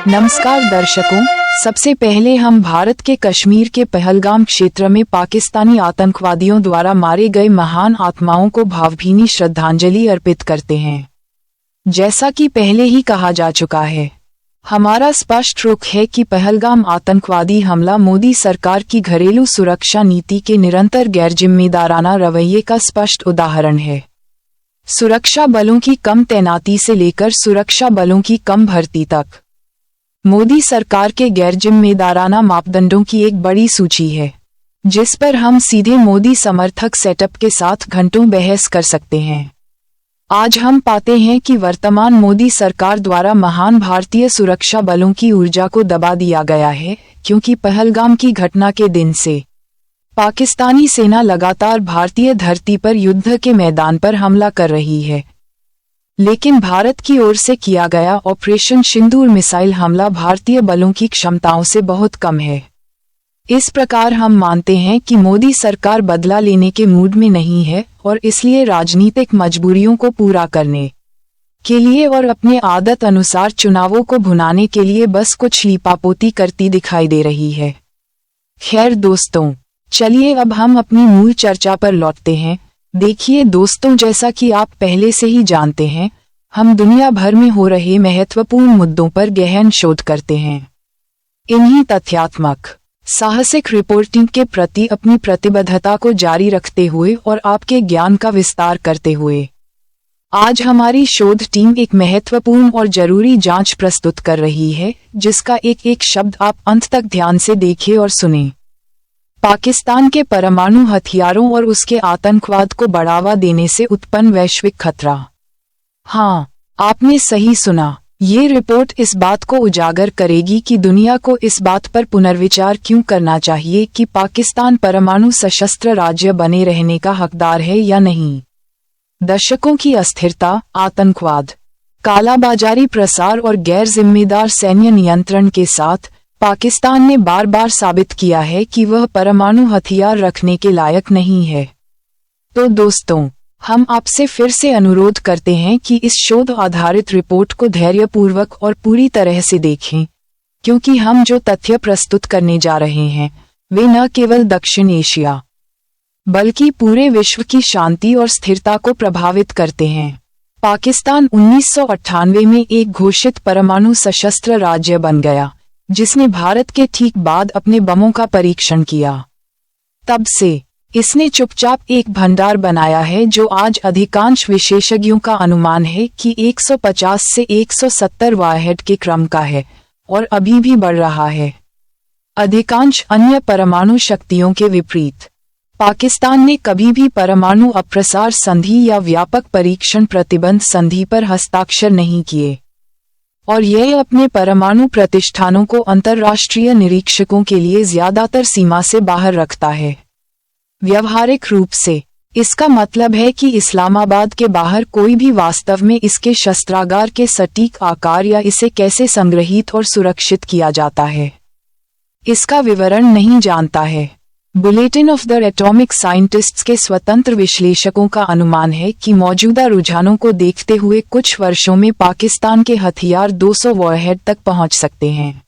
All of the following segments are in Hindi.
नमस्कार दर्शकों, सबसे पहले हम भारत के कश्मीर के पहलगाम क्षेत्र में पाकिस्तानी आतंकवादियों द्वारा मारे गए महान आत्माओं को भावभीनी श्रद्धांजलि अर्पित करते हैं। जैसा कि पहले ही कहा जा चुका है, हमारा स्पष्ट रुख है कि पहलगाम आतंकवादी हमला मोदी सरकार की घरेलू सुरक्षा नीति के निरंतर गैरजिम्मेदाराना रवैये का स्पष्ट उदाहरण है। सुरक्षा बलों की कम तैनाती से लेकर सुरक्षा बलों की कम भर्ती तक मोदी सरकार के गैरजिम्मेदाराना मापदंडों की एक बड़ी सूची है, जिस पर हम सीधे मोदी समर्थक सेटअप के साथ घंटों बहस कर सकते हैं। आज हम पाते हैं कि वर्तमान मोदी सरकार द्वारा महान भारतीय सुरक्षा बलों की ऊर्जा को दबा दिया गया है, क्योंकि पहलगाम की घटना के दिन से पाकिस्तानी सेना लगातार भारतीय धरती पर युद्ध के मैदान पर हमला कर रही है। लेकिन भारत की ओर से किया गया ऑपरेशन सिंदूर मिसाइल हमला भारतीय बलों की क्षमताओं से बहुत कम है। इस प्रकार हम मानते हैं कि मोदी सरकार बदला लेने के मूड में नहीं है और इसलिए राजनीतिक मजबूरियों को पूरा करने के लिए और अपने आदत अनुसार चुनावों को भुनाने के लिए बस कुछ लीपापोती करती दिखाई दे रही है। खैर दोस्तों, चलिए अब हम अपनी मूल चर्चा पर लौटते हैं। देखिए दोस्तों, जैसा कि आप पहले से ही जानते हैं, हम दुनिया भर में हो रहे महत्वपूर्ण मुद्दों पर गहन शोध करते हैं। इन्हीं तथ्यात्मक साहसिक रिपोर्टिंग के प्रति अपनी प्रतिबद्धता को जारी रखते हुए और आपके ज्ञान का विस्तार करते हुए आज हमारी शोध टीम एक महत्वपूर्ण और जरूरी जांच प्रस्तुत कर रही है, जिसका एक एक शब्द आप अंत तक ध्यान से देखें और सुनें। पाकिस्तान के परमाणु हथियारों और उसके आतंकवाद को बढ़ावा देने से उत्पन्न वैश्विक खतरा। हाँ, आपने सही सुना। ये रिपोर्ट इस बात को उजागर करेगी कि दुनिया को इस बात पर पुनर्विचार क्यों करना चाहिए कि पाकिस्तान परमाणु सशस्त्र राज्य बने रहने का हकदार है या नहीं। दशकों की अस्थिरता, आतंकवाद, कालाबाजारी, प्रसार और गैर जिम्मेदार सैन्य नियंत्रण के साथ पाकिस्तान ने बार बार साबित किया है कि वह परमाणु हथियार रखने के लायक नहीं है। तो दोस्तों, हम आपसे फिर से अनुरोध करते हैं कि इस शोध आधारित रिपोर्ट को धैर्यपूर्वक और पूरी तरह से देखें, क्योंकि हम जो तथ्य प्रस्तुत करने जा रहे हैं वे न केवल दक्षिण एशिया बल्कि पूरे विश्व की शांति और स्थिरता को प्रभावित करते हैं। पाकिस्तान 1998 में एक घोषित परमाणु सशस्त्र राज्य बन गया, जिसने भारत के ठीक बाद अपने बमों का परीक्षण किया। तब से इसने चुपचाप एक भंडार बनाया है जो आज अधिकांश विशेषज्ञों का अनुमान है कि 150 से 170 वारहेड के क्रम का है और अभी भी बढ़ रहा है। अधिकांश अन्य परमाणु शक्तियों के विपरीत पाकिस्तान ने कभी भी परमाणु अप्रसार संधि या व्यापक परीक्षण प्रतिबंध संधि पर हस्ताक्षर नहीं किए और यह अपने परमाणु प्रतिष्ठानों को अंतर्राष्ट्रीय निरीक्षकों के लिए ज्यादातर सीमा से बाहर रखता है। व्यावहारिक रूप से इसका मतलब है कि इस्लामाबाद के बाहर कोई भी वास्तव में इसके शस्त्रागार के सटीक आकार या इसे कैसे संग्रहित और सुरक्षित किया जाता है इसका विवरण नहीं जानता है। Bulletin of the atomic scientists के स्वतंत्र विश्लेषकों का अनुमान है कि मौजूदा रुझानों को देखते हुए कुछ वर्षों में पाकिस्तान के हथियार 200 वॉरहेड तक पहुंच सकते हैं।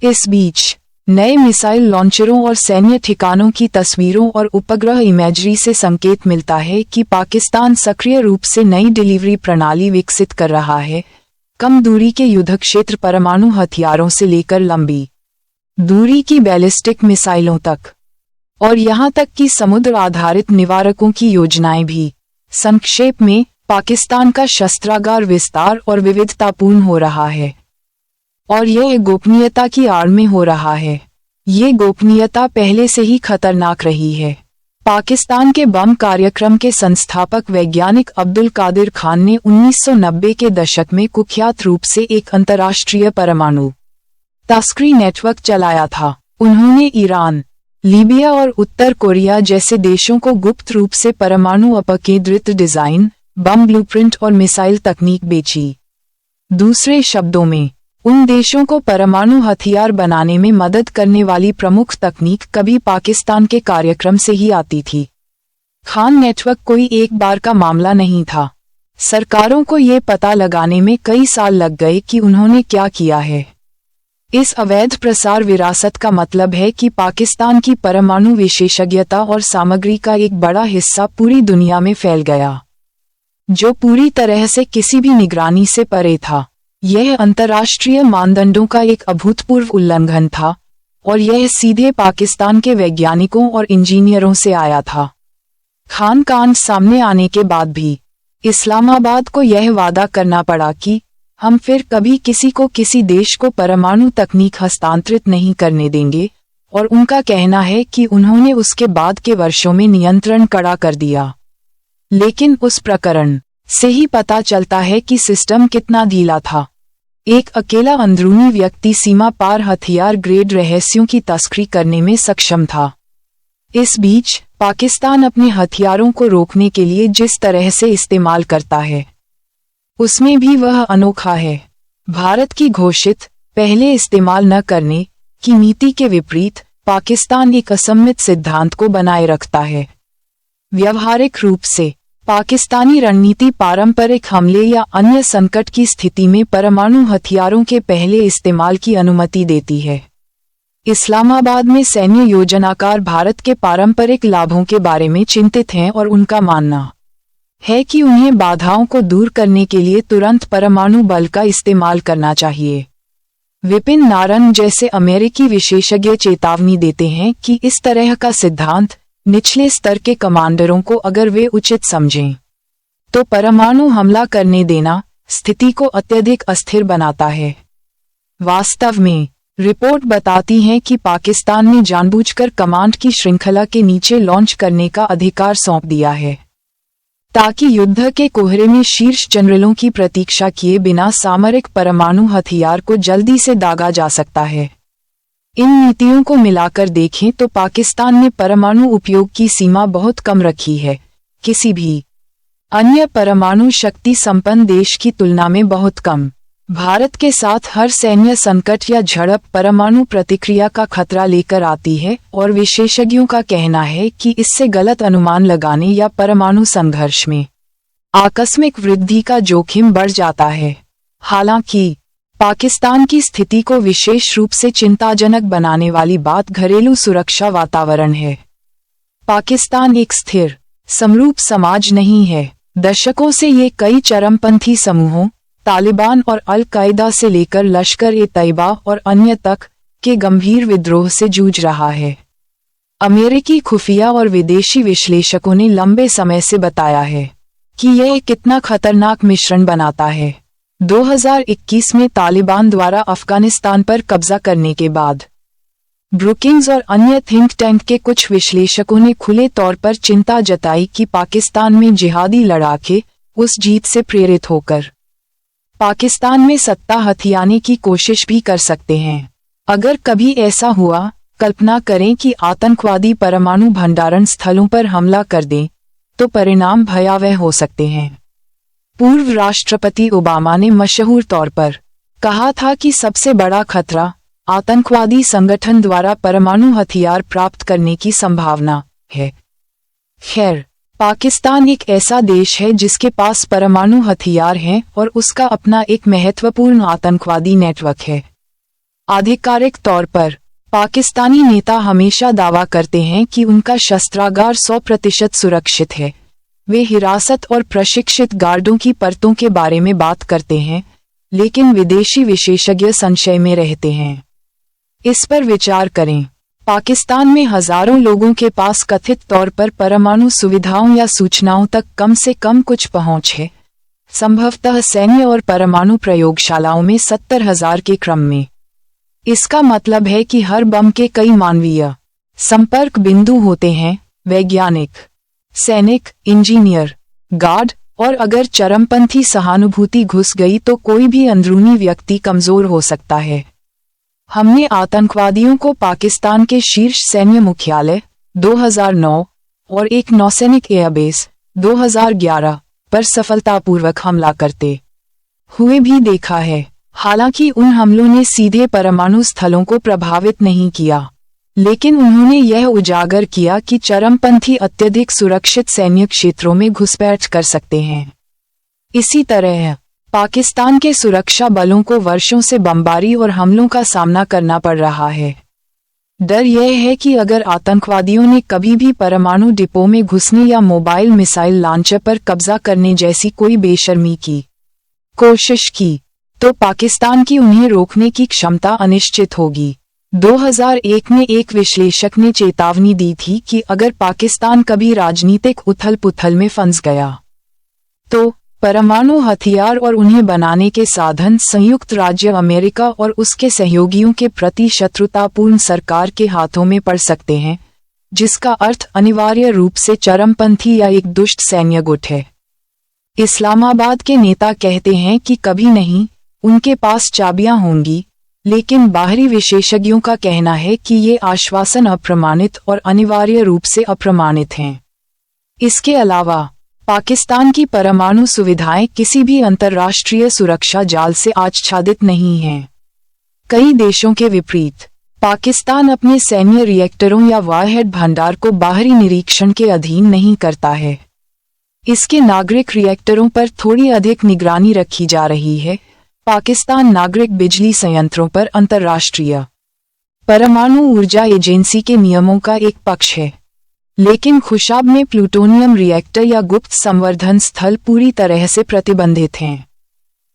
इस बीच नए मिसाइल लॉन्चरों और सैन्य ठिकानों की तस्वीरों और उपग्रह इमेजरी से संकेत मिलता है कि पाकिस्तान सक्रिय रूप से नई डिलीवरी प्रणाली विकसित कर रहा है, कम दूरी के युद्ध क्षेत्र परमाणु हथियारों से लेकर लंबी दूरी की बैलिस्टिक मिसाइलों तक और यहां तक कि समुद्र आधारित निवारकों की योजनाएं भी। संक्षेप में, पाकिस्तान का शस्त्रागार विस्तार और विविधतापूर्ण हो रहा है और यह गोपनीयता की आड़ में हो रहा है। ये गोपनीयता पहले से ही खतरनाक रही है। पाकिस्तान के बम कार्यक्रम के संस्थापक वैज्ञानिक अब्दुल कादिर खान ने 1990 के दशक में कुख्यात रूप से एक अंतर्राष्ट्रीय परमाणु तस्करी नेटवर्क चलाया था। उन्होंने ईरान, लीबिया और उत्तर कोरिया जैसे देशों को गुप्त रूप से परमाणु अपकेंद्रित डिजाइन, बम ब्लूप्रिंट और मिसाइल तकनीक बेची। दूसरे शब्दों में, उन देशों को परमाणु हथियार बनाने में मदद करने वाली प्रमुख तकनीक कभी पाकिस्तान के कार्यक्रम से ही आती थी। खान नेटवर्क कोई एक बार का मामला नहीं था। सरकारों को ये पता लगाने में कई साल लग गए कि उन्होंने क्या किया है। इस अवैध प्रसार विरासत का मतलब है कि पाकिस्तान की परमाणु विशेषज्ञता और सामग्री का एक बड़ा हिस्सा पूरी दुनिया में फैल गया, जो पूरी तरह से किसी भी निगरानी से परे था। यह अंतर्राष्ट्रीय मानदंडों का एक अभूतपूर्व उल्लंघन था और यह सीधे पाकिस्तान के वैज्ञानिकों और इंजीनियरों से आया था। खान कांड सामने आने के बाद भी इस्लामाबाद को यह वादा करना पड़ा कि हम फिर कभी किसी को किसी देश को परमाणु तकनीक हस्तांतरित नहीं करने देंगे, और उनका कहना है कि उन्होंने उसके बाद के वर्षों में नियंत्रण कड़ा कर दिया। लेकिन उस प्रकरण से ही पता चलता है कि सिस्टम कितना ढीला था। एक अकेला अंदरूनी व्यक्ति सीमा पार हथियार ग्रेड रहस्यों की तस्करी करने में सक्षम था। इस बीच पाकिस्तान अपने हथियारों को रोकने के लिए जिस तरह से इस्तेमाल करता है, उसमें भी वह अनोखा है। भारत की घोषित पहले इस्तेमाल न करने की नीति के विपरीत पाकिस्तान एक असम्मित सिद्धांत को बनाए रखता है। व्यवहारिक रूप से पाकिस्तानी रणनीति पारंपरिक हमले या अन्य संकट की स्थिति में परमाणु हथियारों के पहले इस्तेमाल की अनुमति देती है। इस्लामाबाद में सैन्य योजनाकार भारत के पारंपरिक लाभों के बारे में चिंतित हैं और उनका मानना है कि उन्हें बाधाओं को दूर करने के लिए तुरंत परमाणु बल का इस्तेमाल करना चाहिए। विपिन नारंग जैसे अमेरिकी विशेषज्ञ चेतावनी देते हैं कि इस तरह का सिद्धांत निचले स्तर के कमांडरों को, अगर वे उचित समझें, तो परमाणु हमला करने देना स्थिति को अत्यधिक अस्थिर बनाता है। वास्तव में रिपोर्ट बताती है कि पाकिस्तान ने जानबूझकर कमांड की श्रृंखला के नीचे लॉन्च करने का अधिकार सौंप दिया है, ताकि युद्ध के कोहरे में शीर्ष जनरलों की प्रतीक्षा किए बिना सामरिक परमाणु हथियार को जल्दी से दागा जा सकता है। इन नीतियों को मिलाकर देखें तो पाकिस्तान ने परमाणु उपयोग की सीमा बहुत कम रखी है, किसी भी अन्य परमाणु शक्ति संपन्न देश की तुलना में बहुत कम। भारत के साथ हर सैन्य संकट या झड़प परमाणु प्रतिक्रिया का खतरा लेकर आती है, और विशेषज्ञों का कहना है कि इससे गलत अनुमान लगाने या परमाणु संघर्ष में आकस्मिक वृद्धि का जोखिम बढ़ जाता है। हालांकि पाकिस्तान की स्थिति को विशेष रूप से चिंताजनक बनाने वाली बात घरेलू सुरक्षा वातावरण है। पाकिस्तान एक स्थिर समरूप समाज नहीं है। दशकों से ये कई चरमपंथी समूहों, तालिबान और अल कायदा से लेकर लश्कर-ए-तैयबा और अन्य तक के गंभीर विद्रोह से जूझ रहा है। अमेरिकी खुफिया और विदेशी विश्लेषकों ने लंबे समय से बताया है कि यह कितना खतरनाक मिश्रण बनाता है। 2021 में तालिबान द्वारा अफगानिस्तान पर कब्जा करने के बाद ब्रुकिंग्स और अन्य थिंक टैंक के कुछ विश्लेषकों ने खुले तौर पर चिंता जताई कि पाकिस्तान में जिहादी लड़ाके उस जीत से प्रेरित होकर पाकिस्तान में सत्ता हथियाने की कोशिश भी कर सकते हैं। अगर कभी ऐसा हुआ, कल्पना करें कि आतंकवादी परमाणु भंडारण स्थलों पर हमला कर दें, तो परिणाम भयावह हो सकते हैं। पूर्व राष्ट्रपति ओबामा ने मशहूर तौर पर कहा था कि सबसे बड़ा खतरा आतंकवादी संगठन द्वारा परमाणु हथियार प्राप्त करने की संभावना है। खैर, पाकिस्तान एक ऐसा देश है जिसके पास परमाणु हथियार हैं और उसका अपना एक महत्वपूर्ण आतंकवादी नेटवर्क है। आधिकारिक तौर पर पाकिस्तानी नेता हमेशा दावा करते हैं कि उनका शस्त्रागार 100% सुरक्षित है। वे हिरासत और प्रशिक्षित गार्डों की परतों के बारे में बात करते हैं, लेकिन विदेशी विशेषज्ञ संशय में रहते हैं। इस पर विचार करें। पाकिस्तान में हजारों लोगों के पास कथित तौर पर परमाणु सुविधाओं या सूचनाओं तक कम से कम कुछ पहुंच है, संभवतः सैन्य और परमाणु प्रयोगशालाओं में 70,000 के क्रम में। इसका मतलब है कि हर बम के कई मानवीय संपर्क बिंदु होते हैं, वैज्ञानिक, सैनिक, इंजीनियर, गार्ड, और अगर चरमपंथी सहानुभूति घुस गई तो कोई भी अंदरूनी व्यक्ति कमजोर हो सकता है। हमने आतंकवादियों को पाकिस्तान के शीर्ष सैन्य मुख्यालय 2009 और एक नौसैनिक एयरबेस 2011 पर सफलतापूर्वक हमला करते हुए भी देखा है। हालांकि उन हमलों ने सीधे परमाणु स्थलों को प्रभावित नहीं किया, लेकिन उन्होंने यह उजागर किया कि चरमपंथी अत्यधिक सुरक्षित सैन्य क्षेत्रों में घुसपैठ कर सकते हैं। इसी तरह पाकिस्तान के सुरक्षा बलों को वर्षों से बमबारी और हमलों का सामना करना पड़ रहा है। डर यह है कि अगर आतंकवादियों ने कभी भी परमाणु डिपो में घुसने या मोबाइल मिसाइल लॉन्चर पर कब्जा करने जैसी कोई बेशर्मी की कोशिश की, तो पाकिस्तान की उन्हें रोकने की क्षमता अनिश्चित होगी। 2001 में एक विश्लेषक ने चेतावनी दी थी कि अगर पाकिस्तान कभी राजनीतिक उथल-पुथल में फंस गया, तो परमाणु हथियार और उन्हें बनाने के साधन संयुक्त राज्य अमेरिका और उसके सहयोगियों के प्रति शत्रुतापूर्ण सरकार के हाथों में पड़ सकते हैं, जिसका अर्थ अनिवार्य रूप से चरमपंथी या एक दुष्ट सैन्य गुट है। इस्लामाबाद के नेता कहते हैं कि कभी नहीं, उनके पास चाबियां होंगी, लेकिन बाहरी विशेषज्ञों का कहना है कि ये आश्वासन अप्रमाणित और अनिवार्य रूप से अप्रमाणित हैं। इसके अलावा पाकिस्तान की परमाणु सुविधाएं किसी भी अंतर्राष्ट्रीय सुरक्षा जाल से आच्छादित नहीं हैं। कई देशों के विपरीत पाकिस्तान अपने सैन्य रिएक्टरों या वारहेड भंडार को बाहरी निरीक्षण के अधीन नहीं करता है। इसके नागरिक रिएक्टरों पर थोड़ी अधिक निगरानी रखी जा रही है। पाकिस्तान नागरिक बिजली संयंत्रों पर अंतर्राष्ट्रीय परमाणु ऊर्जा एजेंसी के नियमों का एक पक्ष है, लेकिन खुशाब में प्लूटोनियम रिएक्टर या गुप्त संवर्धन स्थल पूरी तरह से प्रतिबंधित हैं।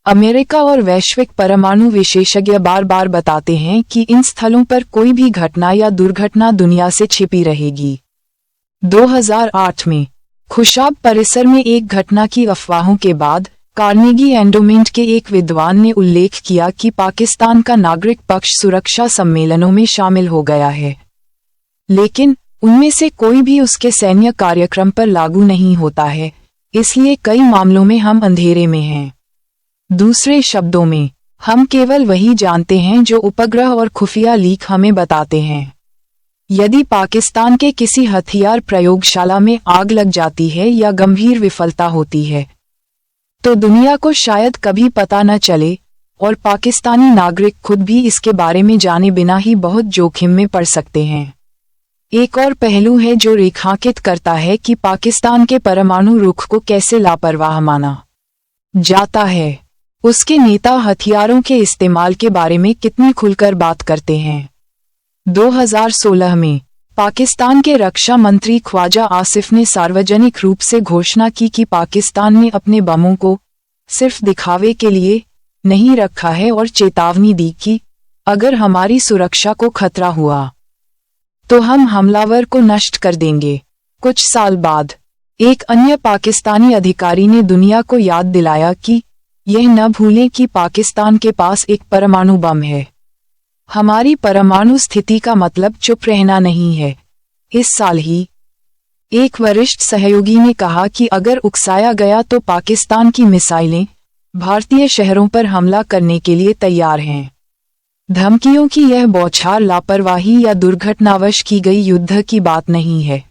अमेरिका और वैश्विक परमाणु विशेषज्ञ बार बार बताते हैं कि इन स्थलों पर कोई भी घटना या दुर्घटना दुनिया से छिपी रहेगी। 2008 में खुशाब परिसर में एक घटना की अफवाहों के बाद कार्नेगी एंडोमेंट के एक विद्वान ने उल्लेख किया कि पाकिस्तान का नागरिक पक्ष सुरक्षा सम्मेलनों में शामिल हो गया है, लेकिन उनमें से कोई भी उसके सैन्य कार्यक्रम पर लागू नहीं होता है, इसलिए कई मामलों में हम अंधेरे में हैं। दूसरे शब्दों में, हम केवल वही जानते हैं जो उपग्रह और खुफिया लीक हमें बताते हैं। यदि पाकिस्तान के किसी हथियार प्रयोगशाला में आग लग जाती है या गंभीर विफलता होती है, तो दुनिया को शायद कभी पता न चले और पाकिस्तानी नागरिक खुद भी इसके बारे में जाने बिना ही बहुत जोखिम में पड़ सकते हैं। एक और पहलू है जो रेखांकित करता है कि पाकिस्तान के परमाणु रुख को कैसे लापरवाह माना जाता है। उसके नेता हथियारों के इस्तेमाल के बारे में कितनी खुलकर बात करते हैं। 2016 में पाकिस्तान के रक्षा मंत्री ख्वाजा आसिफ ने सार्वजनिक रूप से घोषणा की कि पाकिस्तान ने अपने बमों को सिर्फ दिखावे के लिए नहीं रखा है और चेतावनी दी कि अगर हमारी सुरक्षा को खतरा हुआ तो हम हमलावर को नष्ट कर देंगे। कुछ साल बाद एक अन्य पाकिस्तानी अधिकारी ने दुनिया को याद दिलाया कि यह न भूलें कि पाकिस्तान के पास एक परमाणु बम है। हमारी परमाणु स्थिति का मतलब चुप रहना नहीं है। इस साल ही एक वरिष्ठ सहयोगी ने कहा कि अगर उकसाया गया तो पाकिस्तान की मिसाइलें भारतीय शहरों पर हमला करने के लिए तैयार हैं। धमकियों की यह बौछार लापरवाही या दुर्घटनावश की गई युद्ध की बात नहीं है।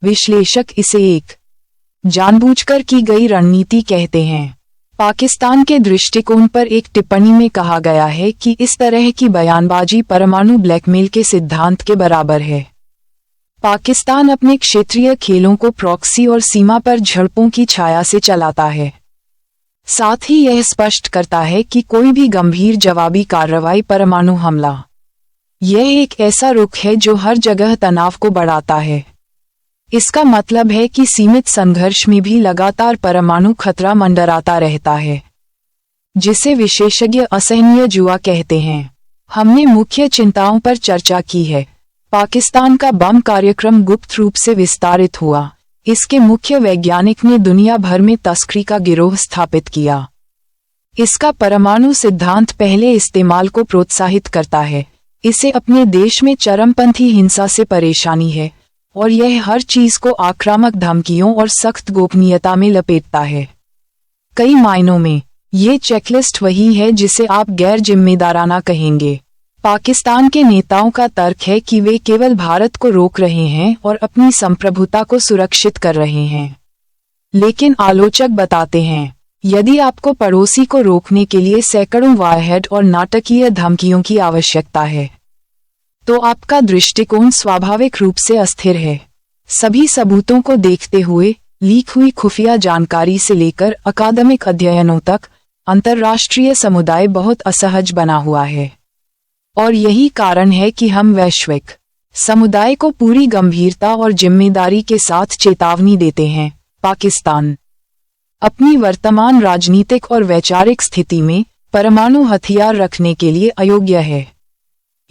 विश्लेषक इसे एक जानबूझकर की गई रणनीति कहते हैं। पाकिस्तान के दृष्टिकोण पर एक टिप्पणी में कहा गया है कि इस तरह की बयानबाजी परमाणु ब्लैकमेल के सिद्धांत के बराबर है। पाकिस्तान अपने क्षेत्रीय खेलों को प्रॉक्सी और सीमा पर झड़पों की छाया से चलाता है। साथ ही यह स्पष्ट करता है कि कोई भी गंभीर जवाबी कार्रवाई परमाणु हमला, यह एक ऐसा रुख है जो हर जगह तनाव को बढ़ाता है। इसका मतलब है कि सीमित संघर्ष में भी लगातार परमाणु खतरा मंडराता रहता है, जिसे विशेषज्ञ असहनीय जुआ कहते हैं। हमने मुख्य चिंताओं पर चर्चा की है। पाकिस्तान का बम कार्यक्रम गुप्त रूप से विस्तारित हुआ। इसके मुख्य वैज्ञानिक ने दुनिया भर में तस्करी का गिरोह स्थापित किया। इसका परमाणु सिद्धांत पहले इस्तेमाल को प्रोत्साहित करता है। इसे अपने देश में चरमपंथी हिंसा से परेशानी है और यह हर चीज को आक्रामक धमकियों और सख्त गोपनीयता में लपेटता है। कई मायनों में ये चेकलिस्ट वही है जिसे आप गैर जिम्मेदाराना कहेंगे। पाकिस्तान के नेताओं का तर्क है कि वे केवल भारत को रोक रहे हैं और अपनी संप्रभुता को सुरक्षित कर रहे हैं। लेकिन आलोचक बताते हैं, यदि आपको पड़ोसी को रोकने के लिए सैकड़ों वारहेड और नाटकीय धमकियों की आवश्यकता है, तो आपका दृष्टिकोण स्वाभाविक रूप से अस्थिर है। सभी सबूतों को देखते हुए, लीक हुई खुफिया जानकारी से लेकर अकादमिक अध्ययनों तक, अंतर्राष्ट्रीय समुदाय बहुत असहज बना हुआ है। और यही कारण है कि हम वैश्विक समुदाय को पूरी गंभीरता और जिम्मेदारी के साथ चेतावनी देते हैं। पाकिस्तान अपनी वर्तमान राजनीतिक और वैचारिक स्थिति में परमाणु हथियार रखने के लिए अयोग्य है।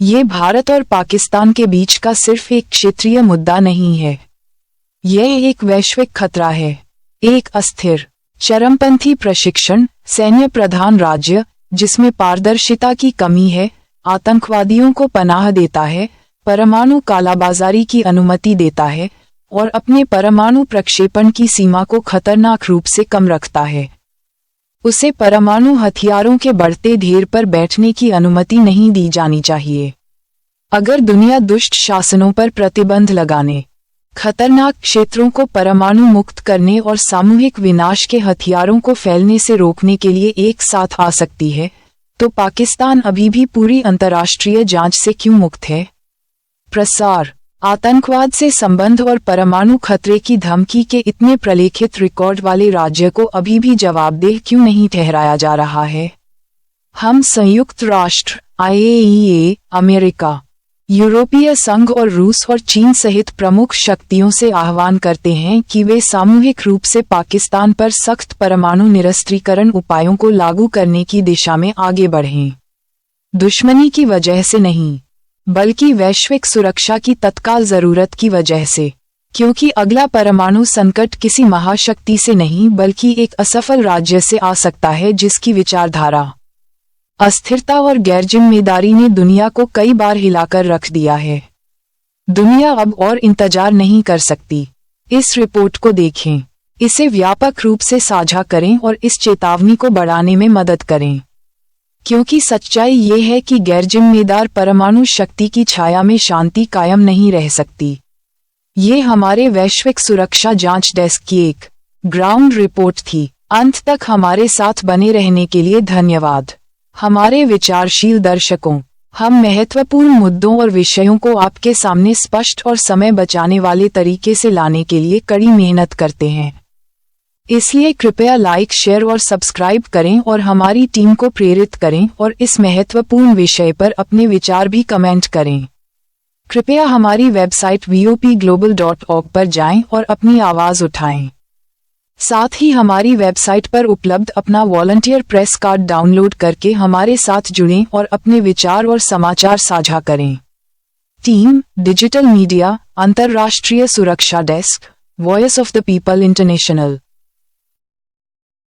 ये भारत और पाकिस्तान के बीच का सिर्फ एक क्षेत्रीय मुद्दा नहीं है, यह एक वैश्विक खतरा है। एक अस्थिर, चरमपंथी प्रशिक्षण, सैन्य प्रधान राज्य जिसमें पारदर्शिता की कमी है, आतंकवादियों को पनाह देता है, परमाणु कालाबाजारी की अनुमति देता है और अपने परमाणु प्रक्षेपण की सीमा को खतरनाक रूप से कम रखता है। उसे परमाणु हथियारों के बढ़ते ढेर पर बैठने की अनुमति नहीं दी जानी चाहिए। अगर दुनिया दुष्ट शासनों पर प्रतिबंध लगाने, खतरनाक क्षेत्रों को परमाणु मुक्त करने और सामूहिक विनाश के हथियारों को फैलने से रोकने के लिए एक साथ आ सकती है, तो पाकिस्तान अभी भी पूरी अंतर्राष्ट्रीय जांच से क्यों मुक्त है? प्रसार, आतंकवाद से संबंध और परमाणु खतरे की धमकी के इतने प्रलेखित रिकॉर्ड वाले राज्य को अभी भी जवाबदेह क्यों नहीं ठहराया जा रहा है? हम संयुक्त राष्ट्र, IAEA, अमेरिका, यूरोपीय संघ और रूस और चीन सहित प्रमुख शक्तियों से आह्वान करते हैं कि वे सामूहिक रूप से पाकिस्तान पर सख्त परमाणु निरस्त्रीकरण उपायों को लागू करने की दिशा में आगे बढ़ें। दुश्मनी की वजह से नहीं, बल्कि वैश्विक सुरक्षा की तत्काल जरूरत की वजह से, क्योंकि अगला परमाणु संकट किसी महाशक्ति से नहीं बल्कि एक असफल राज्य से आ सकता है जिसकी विचारधारा, अस्थिरता और गैरजिम्मेदारी ने दुनिया को कई बार हिलाकर रख दिया है। दुनिया अब और इंतजार नहीं कर सकती। इस रिपोर्ट को देखें, इसे व्यापक रूप से साझा करें और इस चेतावनी को बढ़ाने में मदद करें, क्योंकि सच्चाई ये है कि गैरजिम्मेदार परमाणु शक्ति की छाया में शांति कायम नहीं रह सकती। ये हमारे वैश्विक सुरक्षा जांच डेस्क की एक ग्राउंड रिपोर्ट थी। अंत तक हमारे साथ बने रहने के लिए धन्यवाद। हमारे विचारशील दर्शकों, हम महत्वपूर्ण मुद्दों और विषयों को आपके सामने स्पष्ट और समय बचाने वाले तरीके से लाने के लिए कड़ी मेहनत करते हैं। इसलिए कृपया लाइक, शेयर और सब्सक्राइब करें और हमारी टीम को प्रेरित करें और इस महत्वपूर्ण विषय पर अपने विचार भी कमेंट करें। कृपया हमारी वेबसाइट vopglobal.org पर जाएं और अपनी आवाज़ उठाएं। साथ ही हमारी वेबसाइट पर उपलब्ध अपना वॉलंटियर प्रेस कार्ड डाउनलोड करके हमारे साथ जुड़ें और अपने विचार और समाचार साझा करें। टीम, डिजिटल मीडिया, अंतर्राष्ट्रीय सुरक्षा desk, voice of the people international.